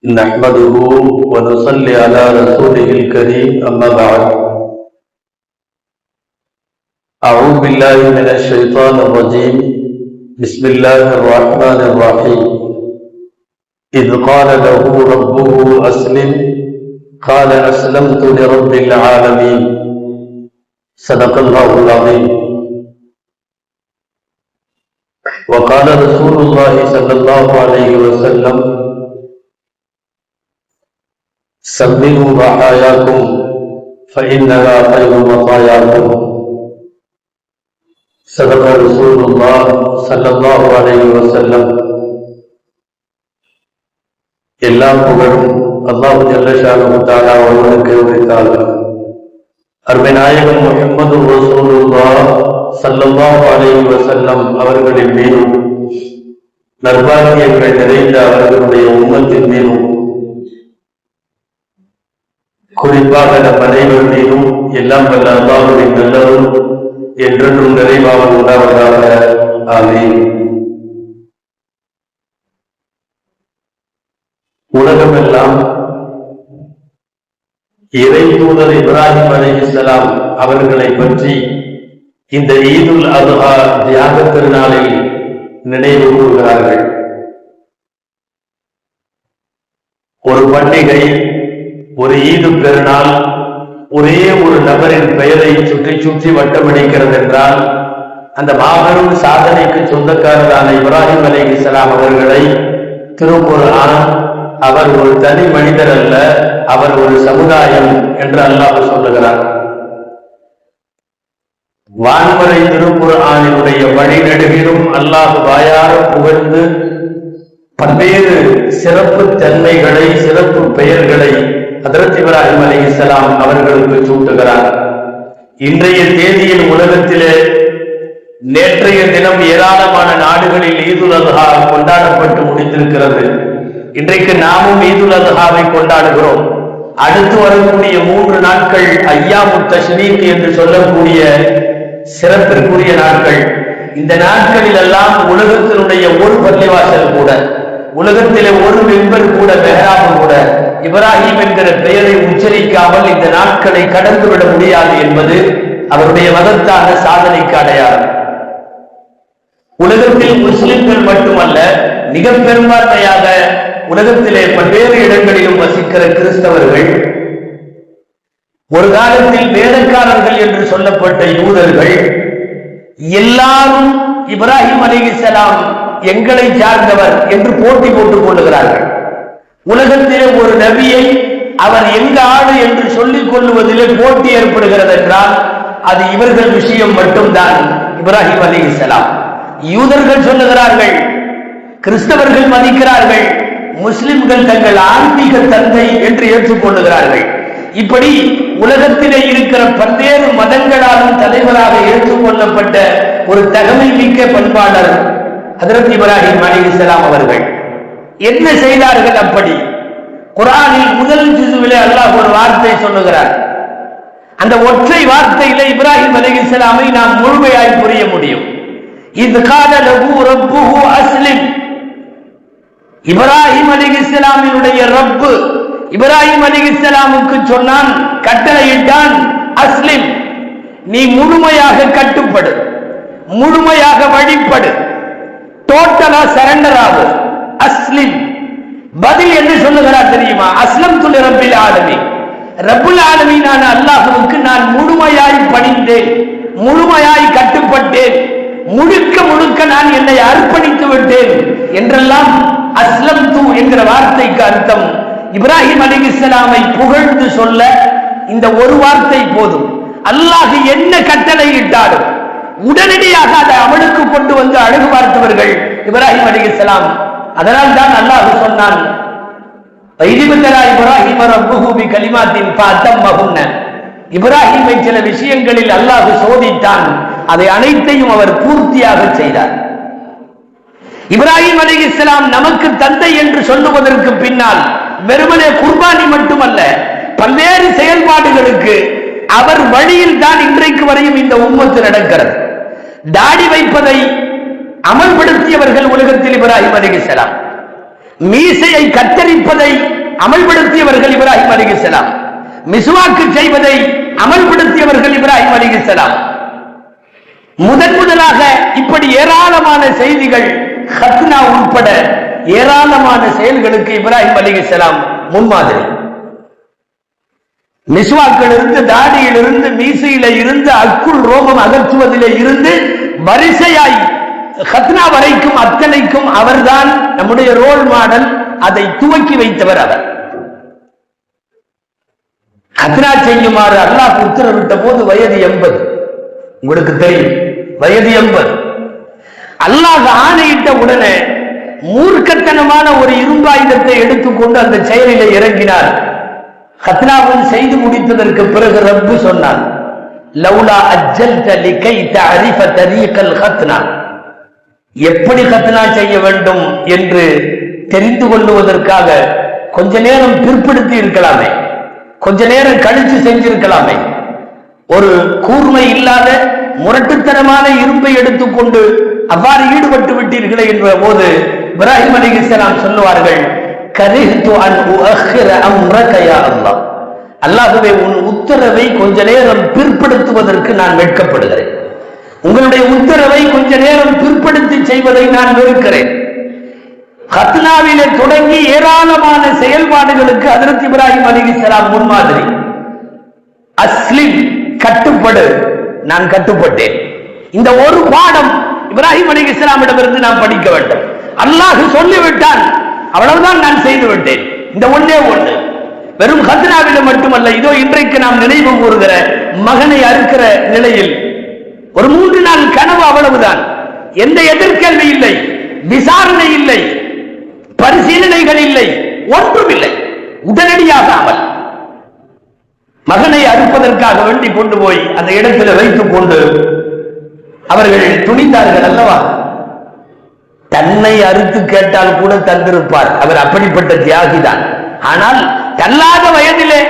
نحمده ونصلي على رسوله الكريم أما بعد. أعوذ بالله من الشيطان الرجيم. بسم الله الرحمن الرحيم. إذ قال له ربه أسلم قال أسلمت لرب العالمين. صدق الله العظيم. وقال رسول الله صلى الله عليه وسلم: سمنوا ضحاياكم فإنها خير مطاياكم. صدق رسول الله صلى الله عليه وسلم. எல்லாம் புகழும் அல்லாஹ் ஜல்ல ஷானஹு தஆலா அவர்களுக்கு உரித்தார்கள். அருமை நாயகம் முஹம்மது ரசூலுல்லாஹ் ஸல்லல்லாஹு அலைஹி வஸல்லம் அவர்களின் மீதும் நற்பாக்கியங்கள் நிறைந்த அவர்களுடைய உம்மத்தின் மீதும் குறிப்பாக நம் அனைவர் மீதும் எல்லாம் வல்ல அல்லாஹ்வின் நல்லதும் என்றென்றும் நிறைவாக உண்டாவதாக. ஆமீன். உலகமெல்லாம் இறை தூதர் இப்ராஹிம் அலைஹிஸ்ஸலாம் அவர்களை பற்றி இந்த ஈதுல் அத்ஹா தியாக திருநாளில் நினைவு கூறுகிறார்கள். ஒரு பண்டிகை, ஒரு ஈது பெருநாள் ஒரே ஒரு நபரின் பெயரை சுற்றி சுற்றி வட்டமடிக்கிறது என்றால் அந்த மாபெரும் சாதனைக்கு சொந்தக்காரரான இப்ராஹிம் அலைஹிஸ்ஸலாம் அவர்களை திருக்குர்ஆன் அவர் ஒரு தனி மனிதர் அல்ல, அவர் ஒரு சமுதாயம் என்று அல்லாஹ் சொல்லுகிறார். வான்மறை திருக்குர்ஆனினுடைய வழிநெடுகிலும் அல்லாஹ் வாயார புகழ்ந்து பல்வேறு சிறப்பு தன்மைகளை, சிறப்பு பெயர்களை ஹஜ்ரத் இப்ராஹிம் அலைஹிஸ்ஸலாம் அவர்களுக்கு சூட்டுகிறார். இன்றைய தேதியில் உலகத்திலே நேற்றைய தினம் ஏராளமான நாடுகளில் ஈதுல் அத்ஹா கொண்டாடப்பட்டு முடித்திருக்கிறது. இன்றைக்கு நாமும் ஈதுல் அத்ஹாவை கொண்டாடுகிறோம். அடுத்து வரக்கூடிய 3 நாட்கள் ஐயாமுத் தஷ்ரீக் என்று சொல்லக்கூடிய சிறப்பிற்குரிய நாட்கள். இந்த நாட்களில் எல்லாம் உலகத்தினுடைய ஒரு பள்ளிவாசல் கூட, உலகத்திலே ஒரு மெம்பர் கூட, மெஹராப் கூட இப்ராஹிம் என்கிற பெயரை உச்சரிக்காமல் இந்த நாட்களை கடந்துவிட முடியாது என்பது அவருடைய மகத்தான சாதனைக்கு அடையாளம். உலகத்தில் முஸ்லிம்கள் மட்டுமல்ல, மிக பெரும்பான்மையாக உலகத்திலே பல்வேறு இடங்களிலும் வசிக்கிற கிறிஸ்தவர்கள், ஒரு காலத்தில் வேதக்காரர்கள் என்று சொல்லப்பட்ட யூதர்கள் எல்லாரும் இப்ராஹிம் அலைஹிஸ்ஸலாம் எங்களை சார்ந்தவர் என்று போட்டி போட்டுக் கொள்ளுகிறார்கள். உலகத்திலே ஒரு நபியை அவர் எங்க ஆடு என்று சொல்லிக் கொள்ளுவதிலே போட்டி ஏற்படுகிறது என்றால் அது இவர்கள் விஷயம் மட்டும்தான். இப்ராஹிம் அலைஹிஸ்ஸலாம் யூதர்கள் சொல்லுகிறார்கள், கிறிஸ்தவர்கள் மதிக்கிறார்கள், முஸ்லிம்கள் தங்கள் ஆன்மீக தந்தை என்று ஏற்றுக்கொள்ளுகிறார்கள். இப்படி உலகத்திலே இருக்கிற பல்வேறு மதங்களாலும் தலைவராக ஏற்றுக்கொள்ளப்பட்ட ஒரு தகமை மிக்க பண்பாளர் ஹஜ்ரத் இப்ராஹிம் அலைஹிஸ்ஸலாம் அவர்கள் என்ன செய்தார்கள்? அப்படி குர்ஆனில் முதல் ஜுஸுவிலே அல்லாஹ் ஒரு வார்த்தை சொல்லுகிறார். அந்த ஒற்றை வார்த்தையிலே இப்ராஹிம் அலைஹிஸ்ஸலாமை நாம் முழுமையாய் புரிய முடியும். இத் கால லஹு ரப்புஹு அஸ்லிம். இப்ராஹிம் அலைஹிஸ்ஸலாமினுடைய ரப்பு இப்ராஹிம் அலைஹிஸ்ஸலாமுக்கு சொன்னான், கட்டளையிட்டான், அஸ்லிம், நீ முழுமையாக கட்டுப்படு, முழுமையாக வழிபடு, டோட்டலா சரண்டர் ஆகு. அஸ்லிம். பதில் என்ன சொல்லுகிறார் தெரியுமா? அஸ்லம்து லிரப்பில் ஆலமீன். ரப்புல் ஆலமீனான அல்லாஹ்வுக்கு நான் முழுமையாய் பணிந்தேன், முழுமையாய் கட்டுப்பட்டேன், முழுக்க முழுக்க நான் என்னை அர்ப்பணித்து விட்டேன் என்றெல்லாம் அஸ்லம்து என்கிற வார்த்தைக்கு அர்த்தம். இப்ராஹிம் அலைஹிஸ்ஸலாமை புகழ்ந்து சொல்ல இந்த ஒரு வார்த்தை போதும். அல்லாஹ் என்ன கட்டளை இட்டாலும் உடனடியாக அதை அமலுக்கு கொண்டு வந்து அழகு பார்த்தவர்கள் இப்ராஹிம் அலைஹிஸ்ஸலாம். அதனால் தான் அல்லாஹ் சொன்னான், இப்ராஹிம் ரப்புஹு பிகலிமாத்தின் ஃபஅத்தம்மஹுன்ன. இப்ராஹிமை சில விஷயங்களில் அல்லாஹ் சோதித்தான், அதை அனைத்தையும் அவர் பூர்த்தியாக செய்தார். இப்ராஹிம் அலைஹிஸ்ஸலாம் நமக்கு தந்தை என்று சொல்லுவதற்கு பின்னால் வெறுமனே குர்பானி மட்டுமல்ல, பல்வேறு செயல்பாடுகளுக்கு அவர் வழியில் தான் இன்றைக்கு வரையும் இந்த உம்மத்து நடக்கிறது. தாடி வைப்பதை அமல்படுத்தியவர்கள் உலகத்தில் இப்ராஹிம் அலைஹிஸ்ஸலாம். மீசையை கத்தரிப்பதை அமல்படுத்தியவர்கள் இப்ராஹிம் அலைஹிஸ்ஸலாம். மிஸ்வாக்கு செய்வதை அமல்படுத்தியவர்கள் இப்ராஹிம் அலைஹிஸ்ஸலாம். முதலாக இப்படி ஏராளமான செய்திகள் ஹத்னா உட்பட ஏராளமான செயல்களுக்கு இப்ராஹிம் அலைஹிஸ்ஸலாம் முன்மாதிரி. மிஸ்வாக்கிலிருந்து, தாடியிலிருந்து, மீசையில இருந்து, அக்குள் ரோமம் அகற்றுவதிலே இருந்து வரிசையாய் ஹத்னா வரைக்கும் அத்தனைக்கும் அவர்தான் நம்முடைய ரோல் மாடல். அதை துவக்கி வைத்தவர் அவர். ஹத்னா செய்யுமாறு அல்லாஹ் உத்தரவிட்ட போது வயது 80. உங்களுக்கு தெரியும், வயது 80. அல்லாஹ் ஆணையிட்ட உடனே மூர்க்கத்தனமான ஒரு இரும்பாயுதத்தை எடுத்துக்கொண்டு அந்த செயலிலே இறங்கினார். ஹத்னாவும் செய்து முடித்ததற்கு பிறகு ரப்பு சொன்னான், லௌலா அஜ்ஜல்த லிகை தஅரிஃப தரீகல் ஹத்னா, எப்படி ஹத்னா செய்ய வேண்டும் என்று தெரிந்து கொள்வதற்காக கொஞ்ச நேரம் பிற்படுத்தி இருக்கலாமே, கொஞ்ச நேரம் கழிச்சு செஞ்சிருக்கலாமே. ஒரு கூர்மை இல்லாத முரட்டுத்தனமான இரும்பை எடுத்துக்கொண்டு அவ்வாறு ஈடுபட்டு விட்டீர்களே என்ற போது இப்ராஹிம் அலைஹிஸ்ஸலாம் சொல்லுவார்கள், கரிஹ்து அன் உஅக்கிர அம்ரக யா அல்லாஹ், அல்லாஹ்வே உன் உத்தரவை கொஞ்ச நேரம் பிற்படுத்துவதற்கு நான் வெட்கப்படுகிறேன். உங்களுடைய உத்தரவை கொஞ்ச நேரம் பிற்படுத்தி செய்வதை நான் வெறுக்கிறேன். ஹத்னாவிலே தொடங்கி ஏராளமான செயல்பாடுகளுக்கு ஹஜ்ரத் இப்ராஹிம் அலைஹிஸ்ஸலாம் முன்மாதிரி. அஸ்லிம், கட்டுப்படு, நான் கட்டுப்பட்டேன். இந்த ஒரு பாடம் இப்ராஹிம் அலைஹிஸ்ஸலாமிடமிருந்து நாம் படிக்க வேண்டும். அல்லாஹ் சொல்லிவிட்டான், அவ்வளவுதான், நான் செய்து விட்டேன். இந்த ஒன்னே ஒன்று, வெறும் ஹத்னாவில மட்டுமல்ல, இதோ இன்றைக்கு நாம் நினைவு கூறுகிற மகனை அறுக்கிற நிலையில் ஒரு 3 நாள் கனவு, அவ்வளவுதான். எந்த எதிர்கேள்வி இல்லை, விசாரணை இல்லை, பரிசீலனைகள் இல்லை, ஒன்றும் இல்லை. உடனடியாக அமல். மகனை அறுப்பதற்காக வேண்டி கொண்டு போய் அந்த இடத்தில் வைத்துக் கொண்டு அவர்கள் துணிந்தார்கள் அல்லவா. தன்னை அறுத்து கேட்டால் கூட தந்திருப்பார், அவர் அப்படிப்பட்ட தியாகிதான். ஆனால் தள்ளாத வயதிலே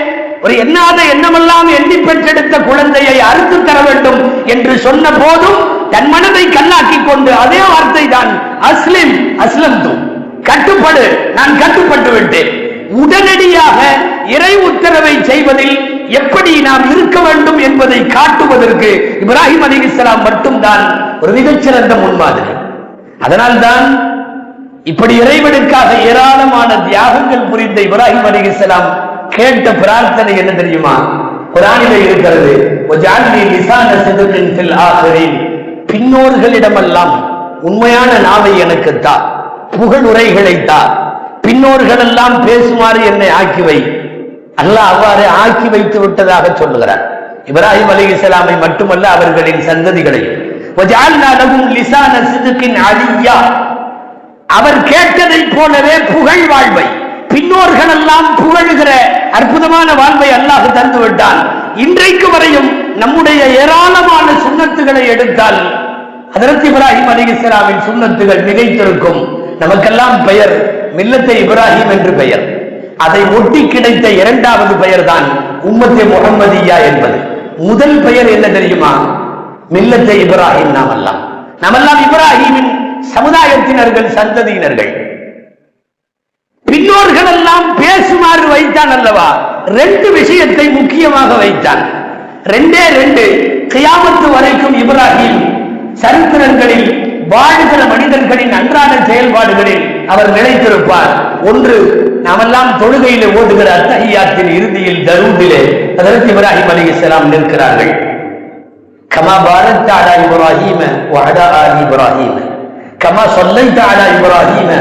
ஒரு எண்ணாத எண்ணமெல்லாம் எண்ணி பெற்றெடுத்த குழந்தையை அறுத்து தர வேண்டும் என்று சொன்ன போதும் தன் மனதை கல்லாக்கி கொண்டு அதே வார்த்தை தான், அஸ்லிம் அஸ்லம் தூ, கட்டுப்படு, நான் கட்டுப்பட்டு விட்டேன். உடனடியாக இறை உத்தரவை செய்வதில் எப்படி நாம் இருக்க வேண்டும் என்பதை காட்டுவதற்கு இப்ராஹிம் அலைஹிஸ்ஸலாம் மட்டும்தான் ஒரு மிகச்சிறந்த முன்மாதிரி. அதனால்தான் இப்படி இறைவனுக்காக ஏராளமான தியாகங்கள் புரிந்த இப்ராஹிம் அலைஹிஸ்ஸலாம் கேட்ட பிரார்த்தனை என்ன தெரியுமா? குர்ஆனிலே இருக்கிறது, வஜஅல்னி லிஸான சித்கின் ஃபில் ஆகிரீன், பின்னோர்களிடமெல்லாம் உண்மையான நாவை எனக்கு தா, புகழுரைகளை தா, பின்னோர்கள் எல்லாம் பேசுமாறு என்னை ஆக்கி வை. அல்லாஹ் அவ்வாறு ஆக்கி வைத்து விட்டதாக சொல்லுகிறார். இப்ராஹிம் அலைஹிஸ்ஸலாமை மட்டுமல்ல, அவர்களின் சந்ததிகளையும். வஜஅல்னா லஹும் லிஸான சித்கின் அலிய்யா, அவர் கேட்டதை போலவே புகழ் வாழ்வை, பின்னோர்கள் எல்லாம் புகழ்கிற அற்புதமான வாழ்வை அல்லாஹ் தந்து விட்டான். இன்றைக்கு வரையும் நம்முடைய ஏராளமான சுன்னத்துகளை எடுத்தால் ஹஜ்ரத் இப்ராஹிம் அலைஹிஸ்ஸலாமின் சுன்னத்துகள் மிகைத்திருக்கும். நமக்கெல்லாம் பெயர் மில்லத்தை இப்ராஹிம் என்று பெயர். அதை ஒட்டி கிடைத்த இரண்டாவது பெயர் தான் உம்மத்தே முஹம்மதியா என்பது. முதல் பெயர் என்ன தெரியுமா? மில்லத்தை இப்ராஹிம். நாமெல்லாம் இப்ராஹிமின் சமுதாயத்தினர்கள், சந்ததியினர்கள். பின்னோர்கள் எல்லாம் பேசுமாறு வைத்தான் அல்லவா? 2 விஷயத்தை முக்கியமாக வைத்தான். 2 கியாமத்து வரைக்கும் இப்ராஹிம் சரித்திரங்களில் வாழ்கிற மனிதர்களின் அன்றாட செயல்பாடுகளில் அவர் நிலைத்திருப்பார். ஒன்று, நாமெல்லாம் தொழுகையிலே ஓடுகிற அத்தஹியாத்தின் இறுதியில் தரூதிலே ஹஜ்ரத் இப்ராஹிம் அலைஹிஸ்ஸலாம் நிற்கிறார்கள். கமா பாரக்த அலா இப்ராஹீம வ அலா ஆலி இப்ராஹீம கமா ஸல்லைத அலா இப்ராஹீம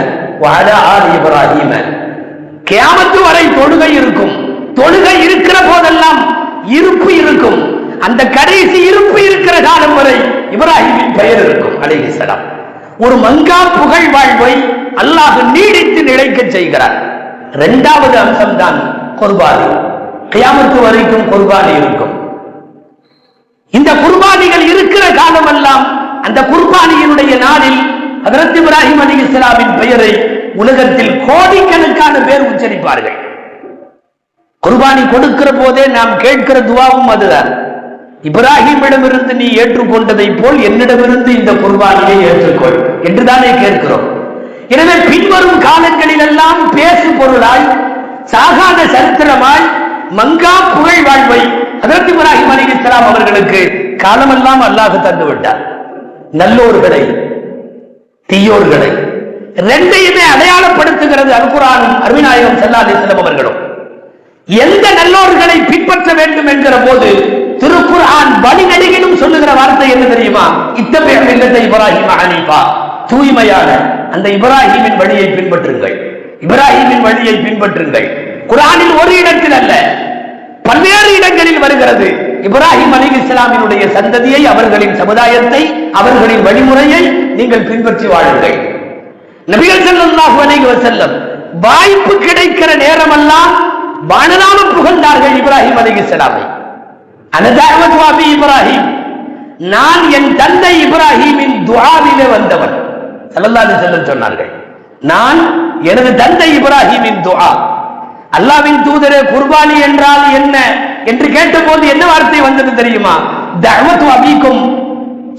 வ அலா ஆலி இப்ராஹீம. கியாமத்து வரை தொழுகை இருக்கும். தொழுகை இருக்கிற போதெல்லாம் இருப்பு இருக்கும். அந்த கடைசி இருப்பு இருக்கிற காலம் வரை இப்ராஹிமின் பெயர் இருக்கும் அலைஹிஸ்ஸலாம். ஒரு மங்கா புகழ் வாழ்வை அல்லாஹ் நீடித்து நிலைக்க செய்கிறார். 2வது அம்சம் தான் குர்பானி. கியாமத்து வரைக்கும் குர்பானி இருக்கும். இந்த குர்பானிகள் இருக்கிற காலமெல்லாம் அந்த குர்பானியினுடைய நாளில் ஹஜ்ரத் இப்ராஹிம் அலைஹிஸ்ஸலாமின் பெயரை உலகத்தில் கோடிக்கணக்கான பேர் உச்சரிப்பார்கள். குர்பானி கொடுக்கிற போதே நாம் கேட்கிற துவாவும் அதுதான். இப்ராஹிமிடமிருந்து நீ ஏற்றுக்கொண்டதை போல் என்னிடமிருந்து இந்த குர்பானியை ஏற்றுக்கொள் என்றுதானே கேட்கிறோம். எனவே பின்வரும் காலங்களில் எல்லாம் பேசு பொருளாய், சாகாத சரித்திரமாய், மங்கா புகழ் வாழ்வை ஹஜ்ரத் இப்ராஹிம் அலைஹிஸ்ஸலாம் அவர்களுக்கு காலமெல்லாம் அல்லாஹ் தந்து விட்டார். நல்லோர்களை தீயோர்களை ரெண்டையுமே அடையாளப்படுத்துகிறது அல் குர்ஆனும் அருமைநாயகம் ஸல்லல்லாஹு அலைஹி வஸல்லம் அவர்களும். எந்த நல்லோர்களை பின்பற்ற வேண்டும் என்கிற போது திருக்குர்ஆன் வழிநெடுகிலும் சொல்லுகிற வார்த்தை என்ன தெரியுமா? இத்தபிஉ மில்லத இப்ராஹிம் ஹனீஃபா, தூய்மையான அந்த இப்ராஹிமின் வழியை பின்பற்றுங்கள், இப்ராஹிமின் வழியை பின்பற்றுங்கள். குர்ஆனில் ஒரு இடத்தில் அல்ல, பல்வேறு இடங்களில் வருகிறது. இப்ராஹிம் அலைஹிஸ்ஸலாமினுடைய சந்ததியை, அவர்களின் சமுதாயத்தை, அவர்களின் வழிமுறையை நீங்கள் பின்பற்றி வாழுங்கள். நபிகள் ஸல்லல்லாஹு அலைஹி வஸல்லம் வாய்ப்பு கிடைக்கிற நேரமெல்லாம் வானலாம புகழ்ந்தார்கள் இப்ராஹிம் அலைஹிஸ்ஸலாமை. அனதஅவத்து அபி இப்ராஹிம், நான் என் தந்தை இப்ராஹிமின் துஆவிலே வந்தவன் ஸல்லல்லாஹு அலைஹி வஸல்லம் சொன்னார்கள். நான் எனது தந்தை இப்ராஹிமின் துஆ. அல்லாஹ்வின் தூதரே, குர்பானி என்றால் என்ன என்று கேட்டபோது என்ன வார்த்தை வந்தது தெரியுமா? தஅவத்து அபீக்கும்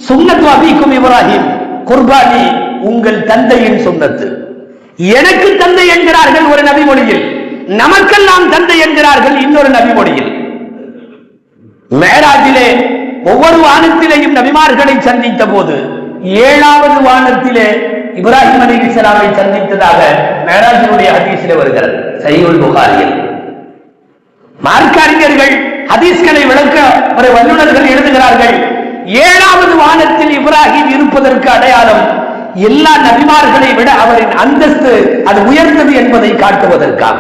சுன்னத்து அபீக்கும் இப்ராஹிம், குர்பானி உங்கள் தந்தையின் சுன்னத்து. எனக்கு தந்தை என்கிறார்கள் ஒரு நபி மொழியில், நமக்கெல்லாம் தந்தை என்கிறார்கள் இன்னொரு நபி மொழியில். மேராஜிலே ஒவ்வொரு வானத்திலேயும் நபிமார்களை சந்தித்த போது 7வது வானத்திலே இப்ராஹிம் அலைஹிஸ்ஸலாமை சந்தித்ததாக மேராஜினுடைய ஹதீஸிலே வருகிறது, சஹீஹுல் புகாரியில். மார்க்கறிஞர்கள் ஹதீஸ்களை விளக்க ஒரு வல்லுநர்கள் எழுதுகிறார்கள், 7வது வானத்தில் இப்ராஹிம் இருப்பதற்கு அடையாளம் எல்லா நபிமார்களை விட அவரின் அந்தஸ்து அது உயர்ந்தது என்பதை காட்டுவதற்காக.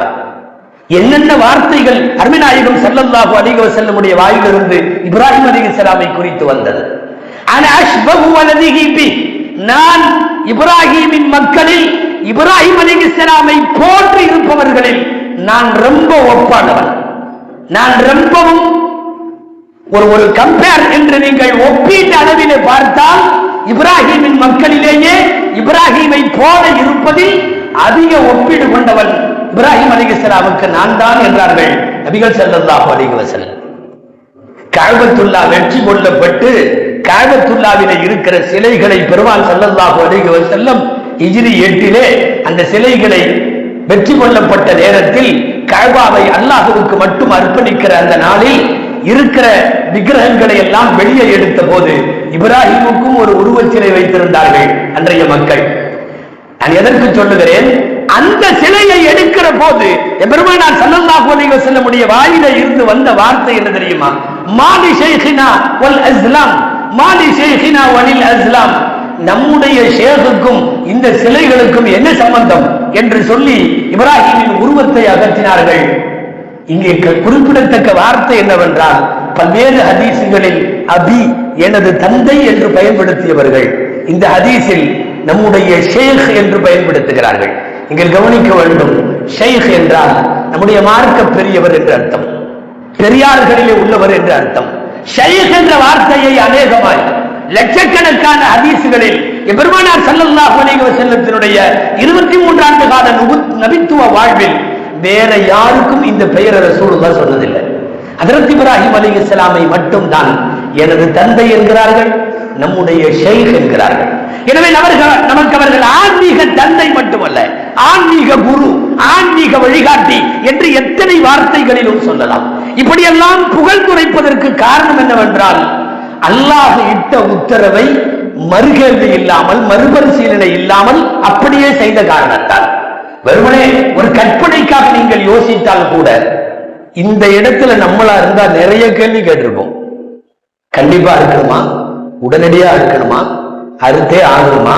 என்னென்ன வார்த்தைகள் அருமைநாயகம் ஸல்லல்லாஹு அலைஹி வஸல்லமுடைய வாயிலிருந்து இப்ராஹிம் அலைஹிஸ்ஸலாமை குறித்து வந்தது. அன அஷ்பஹு வலதிஹி பி, நான் இப்ராஹிமின் மக்களில் இப்ராஹிம் அலைஹிஸ்ஸலாமை போன்று இருப்பவர்களில் நான் ரொம்ப ஒப்பானவன். நான் ரொம்பவும் ஒரு கம்பேர் என்று நீங்கள் ஒப்பீட்டு அளவிலே பார்த்தால் இப்ராஹிமின் மக்களிலேயே இப்ராஹிமை போல இருப்பதில் அதிக ஒப்பீடு கொண்டவன் இப்ராஹிம் அலைஹிஸ்ஸலாமுக்கு நான் தான் என்றார்கள் நபிகள் ஸல்லல்லாஹு அலைஹி வஸல்லம். கஅபத்துல்லா வெற்றி கொள்ளப்பட்டு கஅபத்துல்லாவிலே இருக்கிற சிலைகளை பெருமான் ஸல்லல்லாஹு அலைஹி வஸல்லம் ஹிஜ்ரி 8 அந்த சிலைகளை வெற்றி கொள்ளப்பட்ட நேரத்தில் கஅபாவை அல்லாஹ்வுக்கு மட்டும் அர்ப்பணிக்கிற அந்த நாளில் இருக்கிற விக்கிரகங்களை எல்லாம் வெளியே எடுத்த போது இப்ராஹிமுக்கும் ஒரு உருவச்சிலை வைத்திருந்தார்கள் அன்றைய மக்கள். நான் எதற்கு சொல்லுகிறேன்? அந்த சிலையை எடுக்கிற போது பெருமானார் ஸல்லல்லாஹு அலைஹி வஸல்லமுடைய வாயிலே இருந்து வந்த வார்த்தை என்ன தெரியுமா? மாலி ஷைഖினா வல் அஸ்லாம், மாலி ஷைഖினா வலில் அஸ்லாம், நம்முடைய ஷேகுக்கும் இந்த சிலைகளுக்கும் என்ன சம்பந்தம் என்று சொல்லி இப்ராஹிமின் உருவத்தை அகற்றினார்கள். இங்கே குறிப்பிடத்தக்க வார்த்தை என்னவென்றால், பல்வேறு ஹதீசுகளில் அபி எனது தந்தை என்று பயன்படுத்தியவர்கள் இந்த ஹதீஸில் நம்முடைய ஷேக் என்று பயன்படுத்துகிறார்கள். நீங்கள் கவனிக்க வேண்டும், ஷேக் என்றால் நம்முடைய மார்க்க பெரியவர் என்று அர்த்தம், பெரியார்களிலே உள்ளவர் என்று அர்த்தம். ஷேக் என்ற வார்த்தையை அநேகமாய் லட்சக்கணக்கான ஹதீசுகளில் பெருமானார் ஸல்லல்லாஹு அலைஹி வஸல்லத்தினுடைய 23 ஆண்டு கால நபித்துவ வாழ்வில் வேற யாருக்கும் இந்த பெயரை ரசூலுல்லாஹ் சொன்னதில்லை. ஹஜ்ரத் இப்ராஹிம் அலைஹிஸ்ஸலாமை மட்டும் தான் எனது தந்தை என்கிறார்கள், நம்முடைய ஷேக் என்கிறார்கள். எனவே நமக்கு அவர்கள் ஆன்மீக தந்தை மட்டுமல்ல, ஆன்மீக குரு, ஆன்மீக வழிகாட்டி என்று எத்தனை வார்த்தைகளிலும் சொல்லலாம். இப்படியெல்லாம் புகழ் குறைப்பதற்கு காரணம் என்னவென்றால், அல்லாஹ் இட்ட உத்தரவை மறுகேள்வி இல்லாமல் மறுபரிசீலனை இல்லாமல் அப்படியே செய்த காரணத்தால். வெறுமனே ஒரு கற்பனைக்காக நீங்கள் யோசித்தால் கூட இந்த இடத்துல நம்மளா இருந்தா நிறைய கேள்வி கேட்டிருப்போம். கண்டிப்பா இருக்கணுமா, உடனடியா இருக்கணுமா, அறுத்தே ஆகணுமா,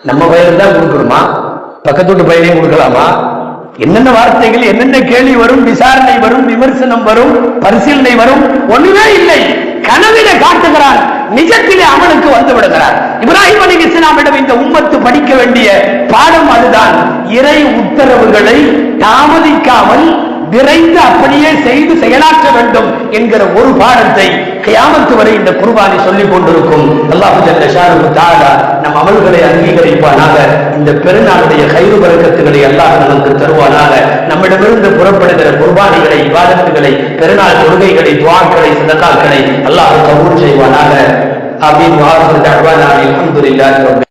நம்ம பயிர் தான் கொடுக்கணுமா, பக்கத்து வீட்டு பயிரையும் கொடுக்கலாமா, என்னென்ன வார்த்தைகள், என்னென்ன கேள்வி வரும், விசாரணை வரும், விமர்சனம் வரும், பரிசீலனை வரும். ஒண்ணுமே இல்லை. கனவில காட்டுகிறான், நிஜத்திலே அமலுக்கு வந்து விடுகிறார். இப்ராஹிம் அலைஹிஸ்ஸலாமிடம் இந்த உம்மத்து படிக்க வேண்டிய பாடம் அதுதான். இறை உத்தரவுகளை தாமதிக்காமல் விரைந்து அப்படியே செய்து செயலாற்ற வேண்டும் என்கிற ஒரு பாடத்தை கியாமத்து வரை இந்த குர்பானி சொல்லிக் கொண்டிருக்கும். அல்லாஹ் ஜல்ல ஷானஹு தஆலா நம் அமல்களை அங்கீகரிப்பானாக. இந்த பெருநாளுடைய கைது பரக்கத்துகளை அல்லாஹ் நமக்கு தருவானாக. நம்மிடமிருந்து புறப்படுகிற குர்பானிகளை, இபாதத்துகளை, பெருநாள் தொழுகைகளை, துஆக்களை, சதகாக்களை அல்லாஹ் கபூல் செய்வானாக. ஆமீன். வஆஹிரு தஅவானா அல்ஹம்துலில்லாஹி ரப்பில்